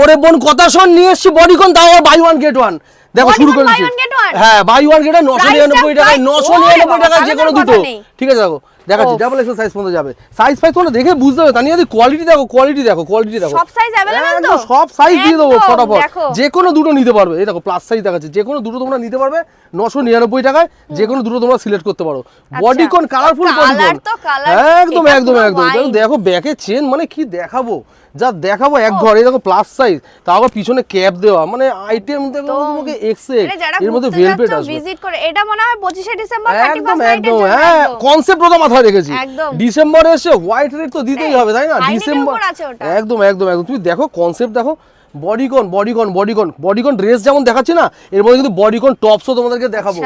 ওরে বোন কথা শোন, নিয়ে এসেছি বডিকন, তাও বাই ওয়ান গেট ওয়ান। দেখো শুরু করেছি, হ্যাঁ বাই ওয়ান গেট 999 টাকায়, 999 টাকায় যে কোনো দুটো। ঠিক আছে দেখো দেখাচ্ছি, ডাবল এক্সেল সাইজ পর্যন্ত যাবে। সাইজ ফাইজ তোমরা দেখে বুঝতে হবে, তানিয়া দি কোয়ালিটি দেখো, কোয়ালিটি দেখো, কোয়ালিটি দেখো, সব সাইজ अवेलेबल তো, সব সাইজ দিয়ে দেবো ফটাফট, যে কোনো দুটো নিতে পারবে। এই দেখো প্লাস সাইজ দেখাচ্ছে, যে কোনো দুটো তোমরা নিতে পারবে 999 টাকায়, যে কোনো দুটো তোমরা সিলেক্ট করতে পারো। বডিকন কালারফুল বডিকন, একদম একদম একদম। দেখো ব্যাকে চেন, মানে কি দেখাবো, যা দেখাবো এক ঘর। এই দেখো প্লাস সাইজ, তাও আবার পিছনে ক্যাপ দেওয়া, মানে আইটেম দেখো তোমাকে এক্সেক, এর মধ্যে ভেলভেট আসবে। ভিজিট করে এটা মনে হয় 25 ডিসেম্বর 31 একদম নাইটের একদম, জন্য। হ্যাঁ কনসেপ্ট ওটা মাথায় রেখেছি। ডিসেম্বরে এসে হোয়াইট রেড তো দিতেই হবে, তাই না? ডিসেম্বর একদম একদম একদম। তুমি দেখো কনসেপ্ট দেখো, bodycon bodycon bodycon bodycon dress যেমন দেখাচ্ছি না, এর মধ্যে কিন্তু বডিকন টপসও তোমাদেরকে দেখাবো।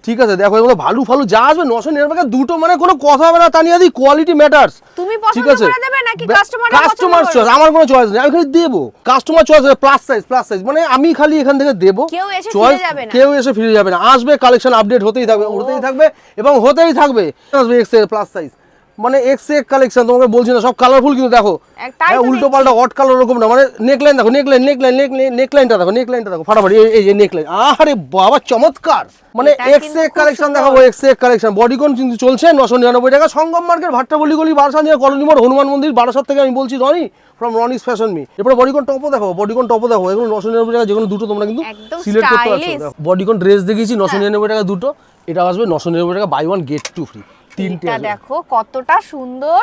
ঠিক আছে দেখো, এর মধ্যে ভালু ফালু যা আসবে 999 টাকা দুটো, মানে কোনো কথা হবে না তানিয়া দি, কোয়ালিটি ম্যাটারস। তুমি পছন্দ করে দেবে নাকি কাস্টমার চয়েস? আমার কোনো চয়েস নেই, আমি খালি দেবো customer choice. Plus size plus size, মানে আমি খালি এখান থেকে দেবো, চয়েস কেউ এসে ফিরে যাবে না। আসবে কালেকশন আপডেট হতেই থাকবে, হতেই থাকবে এবং হতেই থাকবে। আসবে এক্সেল প্লাস সাইজ, মানে এক্সেক কালেকশন, তোমাকে বলছি না সব কালারফুল, কিন্তু দেখো উল্টো পাল্টা হট কালার এরকম না, মানে নেকলাইন দেখো, নেকলাইন নেকলাইন নেকলাইনটা দেখো, নেকলাইনটা দেখো ফাটাফাটি, এই যে নেকলাইন, আরে বাবা চমৎকার, মানে এক্সেক কালেকশন দেখাবো, এক্সেক কালেকশন। বডিকন কিন্তু চলছে 999 টাকা, সঙ্গম মার্কেট, ভাট্টাপল্লী গলি, বারাসাত নিয়ে কলোনি মোড়, হনুমান মন্দির, বারাসাত থেকে আমি বলছি Roni from Roni's fashion me. এরপর বডিকন টপও দেখো, বডিকন টপও দেখো, এগুলো 999 টাকা, যেগুলো দুটো তোমরা কিন্তু সিলেক্ট করতে পারছো। বডিকন ড্রেস দেখিয়েছি 999 টাকা দুটো, এটা আসবে 999 টাকা buy one get two free. তিনটা দেখো কতটা সুন্দর,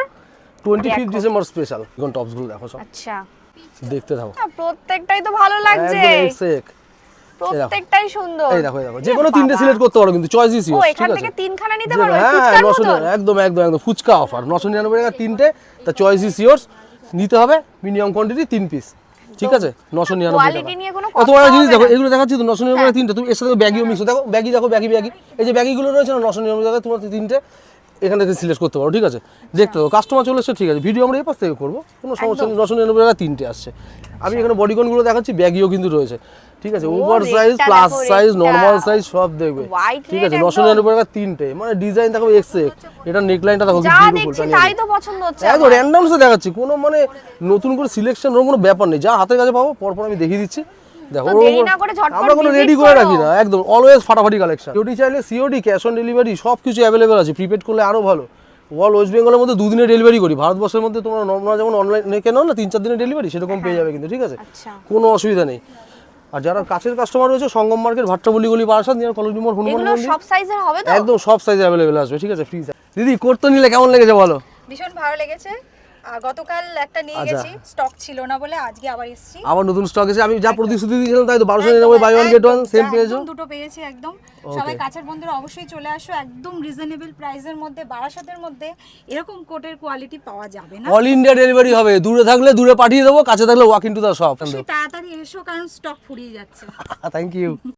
25 ডিসেম্বর স্পেশাল এখন টপস গুলো দেখো সব। আচ্ছা দেখতে থাকো, প্রত্যেকটাই তো ভালো লাগছে, একদম এক্সেক, প্রত্যেকটাই সুন্দর। এই দেখো এই দেখো, যে কোনো তিনটে সিলেক্ট করতে পারো, কিন্তু চয়েস ইজ ইয়োর। ঠিক আছে, এখান থেকে তিনখানা নিতে পারো, ফুচকার মতো একদম একদম একদম ফুচকা অফার 999 টাকা তিনটে, তা চয়েস ইজ ইয়োর। নিতে হবে মিনিমাম কোয়ান্টিটি 3 পিস। ঠিক আছে 999 টাকা। কোয়ালিটি নিয়ে কোনো কথা তোমার জিনিস দেখো, এগুলো দেখাচ্ছি তো 999 টাকা তিনটে। তুমি এর সাথে ব্যাগিও মিক্স দেখো, ব্যাগি দেখো, ব্যাগি ব্যাগি, এই যে ব্যাগিগুলো রয়েছে না 999 টাকা, তোমার তিনটে এখান থেকে সিলেক্ট করতে পারো। ঠিক আছে দেখতে তো কাস্টমার চলে এসেছে, ঠিক আছে ভিডিও আমরা এই পাশ থেকে করবো, কোনো সমস্যা নেই। 999 টাকা তিনটে আসছে। আমি এখানে বডিকনগুলো দেখাচ্ছি, ব্যাগিও কিন্তু রয়েছে। ঠিক আছে over size, plus size, normal size সব দেখবে। ঠিক আছে 999 টাকা তিনটে, মানে ডিজাইন দেখো এক্সেক। এটা নেকলাইনটা দেখো, যা দেখছি তাই তো পছন্দ হচ্ছে, একদম র্যান্ডমসে দেখাচ্ছি, কোনো মানে নতুন করে সিলেকশন ওর কোনো ব্যাপার নেই, যা হাতের কাছে পাবো পরপর আমি দেখিয়ে দিচ্ছি। দেখো আমরা কোনো রেডি করে রাখি না, একদম অলওয়েজ ফাটাফাটি কালেকশন। সিওডি চাইলে সিওডি, ক্যাশ অন ডেলিভারি সব কিছু অ্যাভেলেবেল আছে, প্রিপেড করলে আরও ভালো। অল ওয়েস্ট বেঙ্গলের মধ্যে 2 দিনের ডেলিভারি করি, ভারতবর্ষের মধ্যে তোমরা নর্মাল যেমন অনলাইনে কেন না 3-4 দিনের ডেলিভারি, সেরকম পেয়ে যাবে কিন্তু। ঠিক আছে কোনো অসুবিধা নেই। আর যারা কাছের কাস্টমার রয়েছে, সঙ্গম মার্কেট, ভাট্টাপল্লী গলি, বারাসাত নিয়ে কলোনি মোড়, হনুমান মন্দির, সব সাইজের হবে তো, একদম সব সাইজ অ্যাভেলেবেল আসবে। ঠিক আছে ফ্রি সাইজ। দিদি কোট তো নিলে কেমন লেগেছে বলো? ভীষণ ভালো লেগেছে। গতকাল একটা নিয়ে গেছি, স্টক ছিল না বলে আজকে আবার এসেছি, আবার নতুন স্টক এসেছে। আমি যা প্রতিশ্রুতি দিয়েছিলাম তাই তো, 1299 buy one get one same পেয়েছো, দুটো পেয়েছি একদম। সবাই কাছের বন্ধুরা অবশ্যই চলে আসো, একদম রিজনেবল প্রাইসের মধ্যে, বারাসাতের মধ্যে এরকম কোটের কোয়ালিটি পাওয়া যাবে না। অল ইন্ডিয়া ডেলিভারি হবে, দূরে থাকলে দূরে পাঠিয়ে দেবো, কাছে থাকলে ওয়াক ইনটু দ্য শপ। তাড়াতাড়ি এসো, কারণ স্টক ফুরিয়ে যাচ্ছে। Thank you.